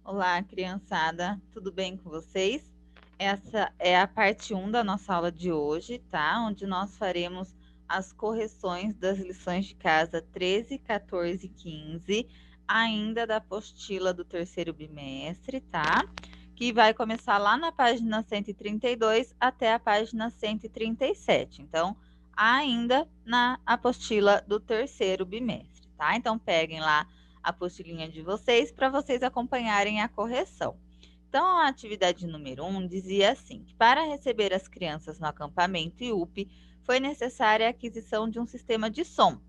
Olá, criançada, tudo bem com vocês? Essa é a parte 1 da nossa aula de hoje, tá? Onde nós faremos as correções das lições de casa 13, 14 e 15, ainda da apostila do terceiro bimestre, tá? Que vai começar lá na página 132 até a página 137. Então, ainda na apostila do terceiro bimestre, tá? Então, peguem lá a apostilinha de vocês para vocês acompanharem a correção. Então, a atividade número 1 dizia assim, que para receber as crianças no acampamento IUP, foi necessária a aquisição de um sistema de som.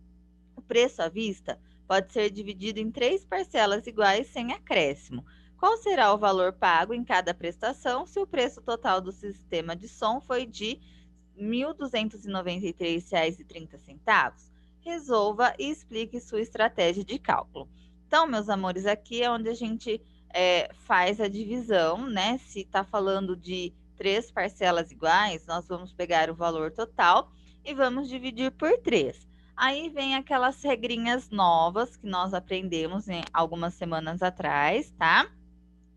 O preço à vista pode ser dividido em 3 parcelas iguais sem acréscimo. Qual será o valor pago em cada prestação se o preço total do sistema de som foi de R$ 1.293,30? Resolva e explique sua estratégia de cálculo. Então, meus amores, aqui é onde a gente faz a divisão, né? Se está falando de 3 parcelas iguais, nós vamos pegar o valor total e vamos dividir por 3. Aí vem aquelas regrinhas novas que nós aprendemos em algumas semanas atrás, tá?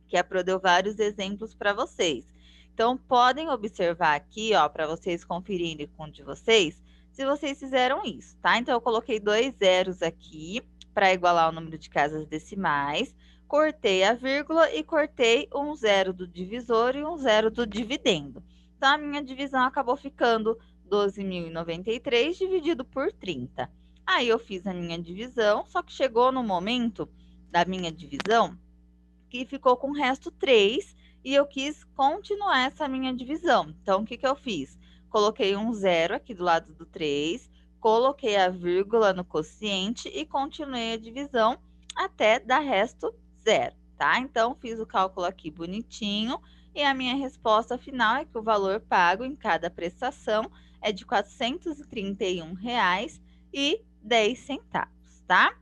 Que a Pro deu vários exemplos para vocês. Então, podem observar aqui, ó, para vocês conferirem com o de vocês, se vocês fizeram isso, tá? Então, eu coloquei 2 zeros aqui para igualar o número de casas decimais, cortei a vírgula e cortei um zero do divisor e um zero do dividendo. Então, a minha divisão acabou ficando 12.093 dividido por 30. Aí, eu fiz a minha divisão, só que chegou no momento da minha divisão que ficou com o resto 3 e eu quis continuar essa minha divisão. Então, o que eu fiz? Coloquei um zero aqui do lado do 3, coloquei a vírgula no quociente e continuei a divisão até dar resto 0, tá? Então, fiz o cálculo aqui bonitinho e a minha resposta final é que o valor pago em cada prestação é de R$ 431,10, tá?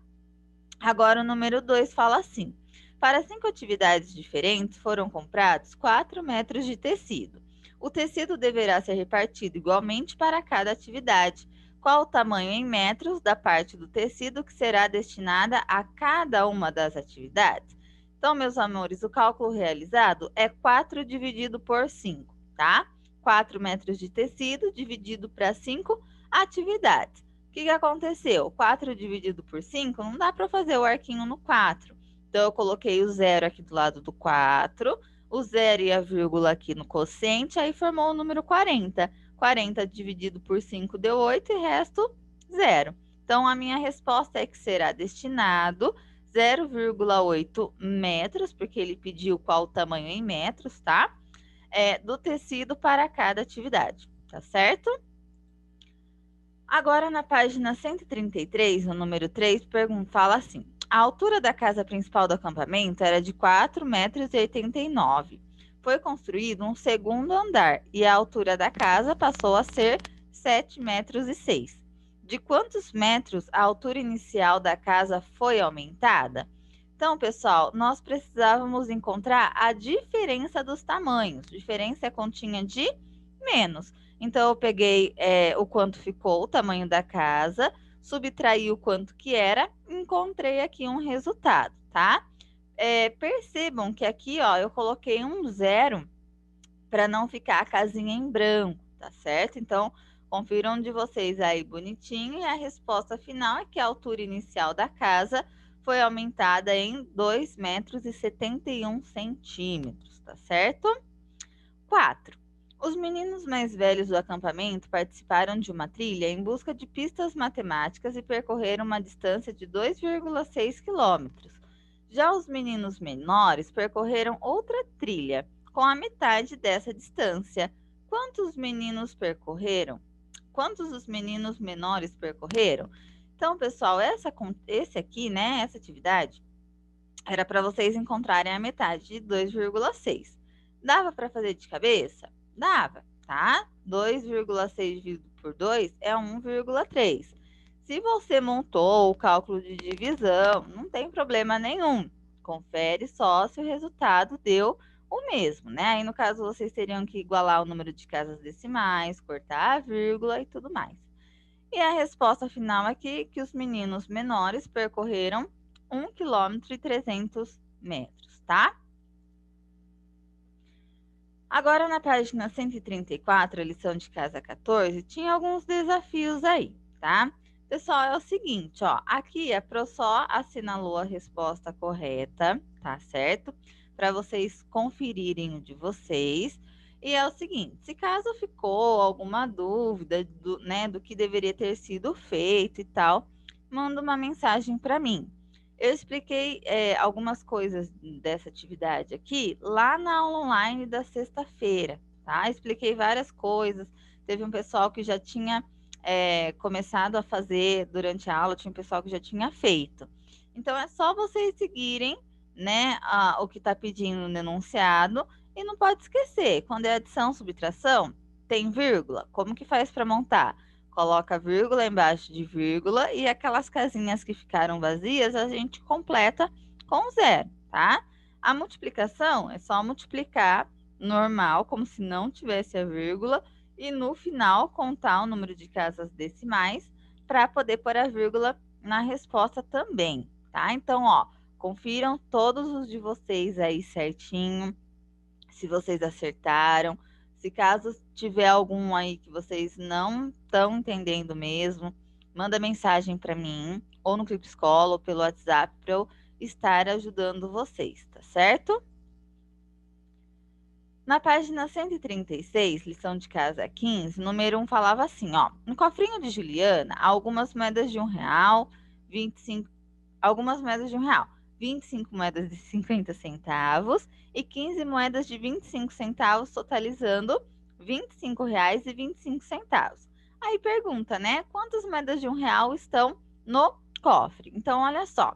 Agora, o número 2 fala assim: para 5 atividades diferentes, foram comprados 4 metros de tecido. O tecido deverá ser repartido igualmente para cada atividade. Qual o tamanho em metros da parte do tecido que será destinada a cada uma das atividades? Então, meus amores, o cálculo realizado é 4 dividido por 5, tá? 4 metros de tecido dividido para 5 atividades. O que aconteceu? 4 dividido por 5, não dá para fazer o arquinho no 4. Então, eu coloquei o zero aqui do lado do 4, o zero e a vírgula aqui no quociente, aí formou o número 40. 40 dividido por 5 deu 8 e resto 0. Então, a minha resposta é que será destinado 0,8 metros, porque ele pediu qual o tamanho em metros, tá? Do tecido para cada atividade, tá certo? Agora, na página 133, no número 3, fala assim: a altura da casa principal do acampamento era de 4,89 m. Foi construído um segundo andar e a altura da casa passou a ser 7,06 m. De quantos metros a altura inicial da casa foi aumentada? Então, pessoal, nós precisávamos encontrar a diferença dos tamanhos. Diferença é continha de menos. Então, eu peguei o quanto ficou o tamanho da casa, subtraí o quanto que era, encontrei aqui um resultado, tá? Percebam que aqui, ó, eu coloquei um zero para não ficar a casinha em branco, tá certo? Então, confiram de vocês aí bonitinho e a resposta final é que a altura inicial da casa foi aumentada em 2,71 m, tá certo? 4. Os meninos mais velhos do acampamento participaram de uma trilha em busca de pistas matemáticas e percorreram uma distância de 2,6 quilômetros. Já os meninos menores percorreram outra trilha, com a metade dessa distância. Quantos meninos percorreram? Quantos os meninos menores percorreram? Então, pessoal, esse aqui, né, essa atividade, era para vocês encontrarem a metade de 2,6. Dava para fazer de cabeça? Dava, tá? 2,6 dividido por 2 é 1,3. Se você montou o cálculo de divisão, não tem problema nenhum. Confere só se o resultado deu o mesmo, né? Aí, no caso, vocês teriam que igualar o número de casas decimais, cortar a vírgula e tudo mais. E a resposta final aqui, que os meninos menores percorreram 1,3 km, tá? Agora, na página 134, a lição de casa 14, tinha alguns desafios aí, tá? Pessoal, é o seguinte, ó, aqui a Pro só assinalou a resposta correta, tá certo? Para vocês conferirem o de vocês. E é o seguinte, se caso ficou alguma dúvida do que deveria ter sido feito e tal, manda uma mensagem para mim. Eu expliquei algumas coisas dessa atividade aqui lá na aula online da sexta-feira, tá? Expliquei várias coisas. Teve um pessoal que já tinha começado a fazer durante a aula, tinha um pessoal que já tinha feito. Então, é só vocês seguirem, né, o que está pedindo no enunciado. E não pode esquecer, quando é adição, subtração, tem vírgula. Como que faz para montar? Coloca vírgula embaixo de vírgula e aquelas casinhas que ficaram vazias a gente completa com zero, tá? A multiplicação é só multiplicar normal, como se não tivesse a vírgula, e no final contar o número de casas decimais para poder pôr a vírgula na resposta também, tá? Então, ó, confiram todos os de vocês aí certinho, se vocês acertaram. Se caso tiver algum aí que vocês não estão entendendo mesmo, manda mensagem para mim, ou no Clipe Escola, ou pelo WhatsApp, para eu estar ajudando vocês, tá certo? Na página 136, lição de casa 15, número 1 falava assim, ó. No cofrinho de Juliana, há algumas moedas de R$ 1, 25, algumas moedas de R$ 1, 25 moedas de 50 centavos e 15 moedas de 25 centavos, totalizando R$ 25,25. Aí pergunta, né? Quantas moedas de R$ 1 estão no cofre? Então, olha só.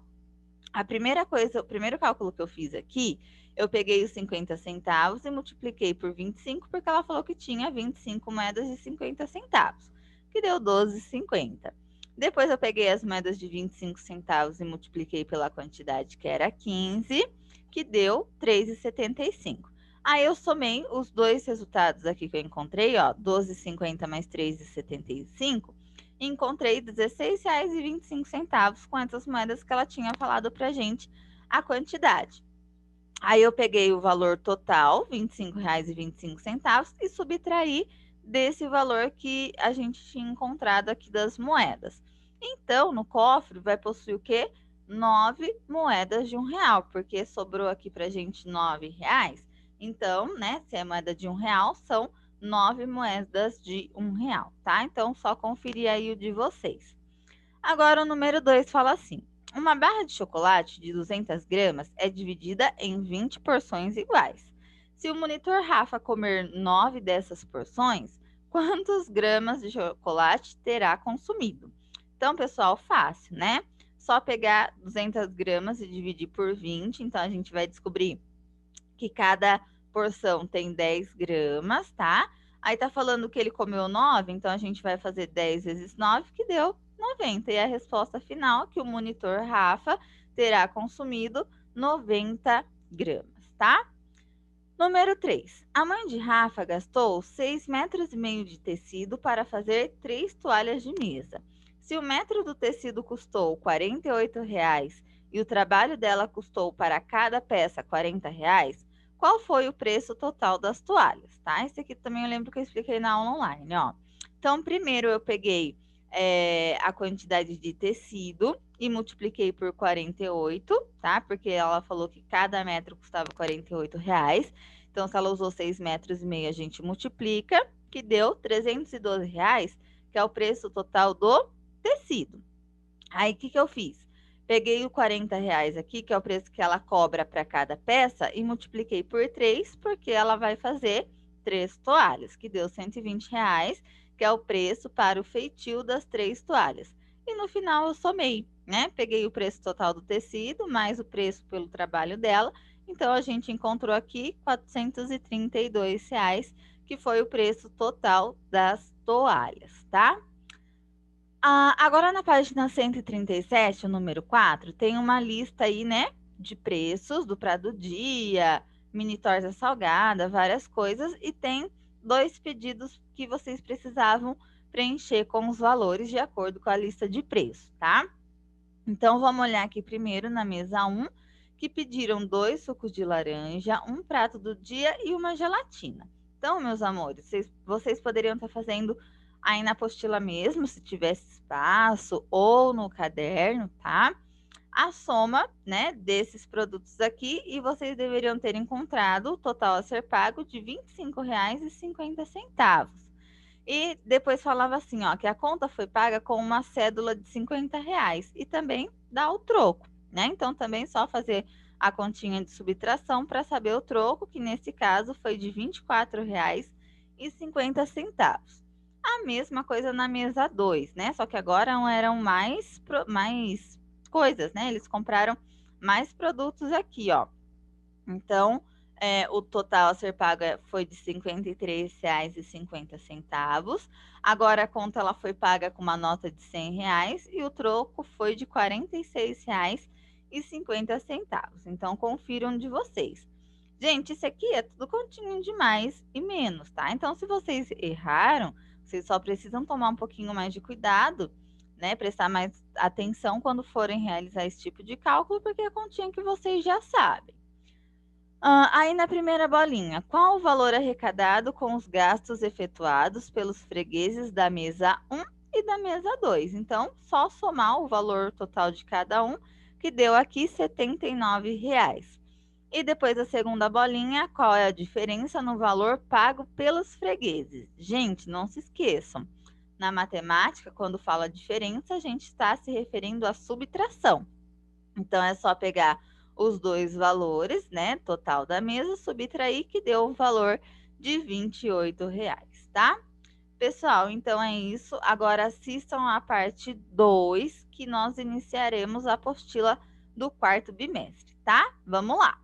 A primeira coisa, o primeiro cálculo que eu fiz aqui, eu peguei os 50 centavos e multipliquei por 25, porque ela falou que tinha 25 moedas de 50 centavos, que deu 12,50. Depois eu peguei as moedas de 25 centavos e multipliquei pela quantidade que era 15, que deu 3,75. Aí eu somei os dois resultados aqui que eu encontrei, ó, 12,50 mais 3,75, e encontrei R$ 16,25 com essas moedas que ela tinha falado pra gente a quantidade. Aí eu peguei o valor total, R$ 25,25, e subtraí desse valor que a gente tinha encontrado aqui das moedas. Então, no cofre vai possuir o quê? 9 moedas de R$ 1, porque sobrou aqui pra gente R$ 9. Então, né, se é moeda de R$ 1, são 9 moedas de R$ 1, tá? Então, só conferir aí o de vocês. Agora, o número 2 fala assim: uma barra de chocolate de 200 gramas é dividida em 20 porções iguais. Se o monitor Rafa comer 9 dessas porções, quantos gramas de chocolate terá consumido? Então, pessoal, fácil, né? Só pegar 200 gramas e dividir por 20. Então, a gente vai descobrir que cada porção tem 10 gramas, tá? Aí tá falando que ele comeu 9, então a gente vai fazer 10 vezes 9, que deu 90. E a resposta final, que o monitor Rafa terá consumido 90 gramas, tá? Número 3. A mãe de Rafa gastou 6,5 metros de tecido para fazer 3 toalhas de mesa. Se o metro do tecido custou R$ 48,00 e o trabalho dela custou para cada peça R$ 40,00, qual foi o preço total das toalhas, tá? Esse aqui também eu lembro que eu expliquei na aula online, ó. Então, primeiro eu peguei a quantidade de tecido e multipliquei por 48, tá? Porque ela falou que cada metro custava R$ 48,00. Então, se ela usou 6,5 metros, a gente multiplica, que deu R$ 312,00, que é o preço total do tecido. Aí, o que eu fiz? Peguei o R$ 40,00 aqui, que é o preço que ela cobra para cada peça, e multipliquei por 3, porque ela vai fazer 3 toalhas, que deu R$ 120,00, que é o preço para o feitio das 3 toalhas. E no final eu somei, né? Peguei o preço total do tecido, mais o preço pelo trabalho dela. Então, a gente encontrou aqui R$ 432,00, que foi o preço total das toalhas, tá? Agora na página 137, o número 4, tem uma lista aí, né, de preços do Prado Dia, mini torta salgada, várias coisas, e tem 2 pedidos que vocês precisavam preencher com os valores de acordo com a lista de preço, tá? Então, vamos olhar aqui primeiro na mesa 1, que pediram 2 sucos de laranja, um prato do dia e uma gelatina. Então, meus amores, vocês poderiam estar fazendo aí na apostila mesmo, se tivesse espaço, ou no caderno, tá? A soma, né, desses produtos aqui, e vocês deveriam ter encontrado o total a ser pago de R$ 25,50. E depois falava assim, ó, que a conta foi paga com uma cédula de R$ 50 e também dá o troco, né? Então também só fazer a continha de subtração para saber o troco, que nesse caso foi de R$ 24,50. A mesma coisa na mesa 2, né? Só que agora eram mais coisas, né? Eles compraram mais produtos aqui, ó. Então, o total a ser pago foi de R$ 53,50. Agora a conta ela foi paga com uma nota de R$ 100 e o troco foi de R$ 46,50. Então, confiram de vocês. Gente, isso aqui é tudo continho de mais e menos, tá? Então, se vocês erraram, vocês só precisam tomar um pouquinho mais de cuidado, né? Prestar mais atenção quando forem realizar esse tipo de cálculo, porque é continha que vocês já sabem. Aí na primeira bolinha, qual o valor arrecadado com os gastos efetuados pelos fregueses da mesa 1 e da mesa 2? Então, só somar o valor total de cada um, que deu aqui R$ 79. E depois a segunda bolinha, qual é a diferença no valor pago pelos fregueses? Gente, não se esqueçam, na matemática, quando fala diferença, a gente está se referindo à subtração. Então, é só pegar os dois valores, né, total da mesa, subtrair, que deu o valor de R$ 28, tá? Pessoal, então é isso. Agora assistam a parte 2, que nós iniciaremos a apostila do quarto bimestre, tá? Vamos lá!